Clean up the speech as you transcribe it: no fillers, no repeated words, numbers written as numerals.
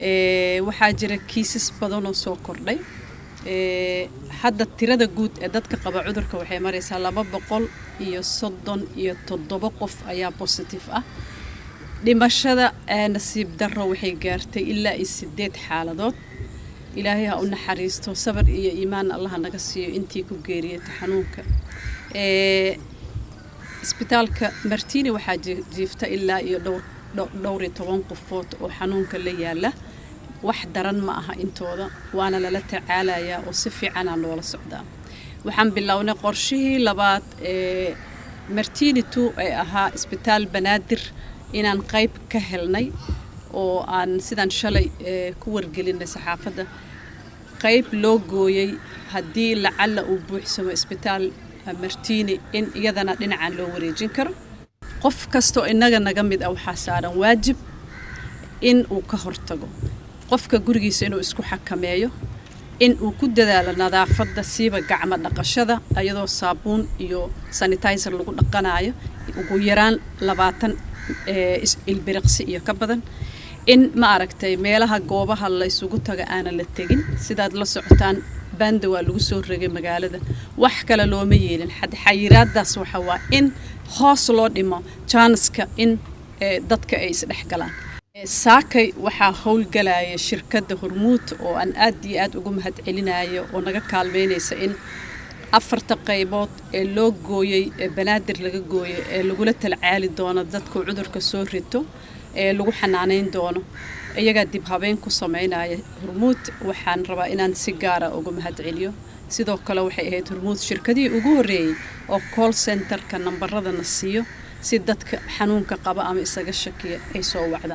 waxaa jira kiisas badan oo soo kordhay hadda tirada guud ee dadka qaba cudurka waxay maraysaa 237 qof ayaa positive ah dhimashada nasiib darro waxay gaartay ilaa 8 xaaladood ilaahay ha u naxariisto sabar iyo iimaan Allah naga siiyo intii ku geeriyay xanuunka isbitaalka Martini waxaa jiifta ilaa iyo dhowr 10 qofood oo xanuunka la yaala wax daran ma aha intooda waana lala tacaalayaa oo si fiican aan loola socdaa waxaan bilownay qorshihii labaad Martini 2 ay ahaa isbitaal Banaadir inaan qayb ka helnay oo aan sidan shalay ku wargelinay saxaafadda qayb loo gooyay haddii lacala uu buuxsamo isbitaal Martini in iyadana dhinacan loo wareejin karo qof kasto inaga naga mid ah waxa saaran waajib in uu ka hortago qofka gurigiisa inuu isku xakameeyo in uu ku dadaalo nadaafadda siiba gacmo dhaqashada ayadoo saabuun iyo sanitizer lagu dhaqanayo ugu yaraan 20 ilbiriqsi iyo ka badan in ma aragtay meelaha goobaha la isugu taga aan la tagin sidaad la socotaan banda waa lagu soo rogay magaalada wax kale looma yeelin xayiraadaas waxa waa in hoos loo dhimo chanska in dadka ay isdhexgalaan saakay waxaa howlgalaya shirkadda Hormuud oo aan aad iyo aad ugu mahadcelinayo oo naga kaalmeynaysa in 4 qaybood ee loo gooyay Banaadir laga gooyay ee lagu la talcaali doono dadka cudurka soo rito ee lagu xanaaneyn doono iyaga dib habeen ku sameynaya Hormuud waxaan rabaa inaan si gaar ah ugu mahadceliyo sidoo kale waxay ahayd Hormuud shirkadii ugu horeeyay oo call center ka nambarada na siiyo si dadka xanuunka qaba ama isaga shakiya ay soo wacdaan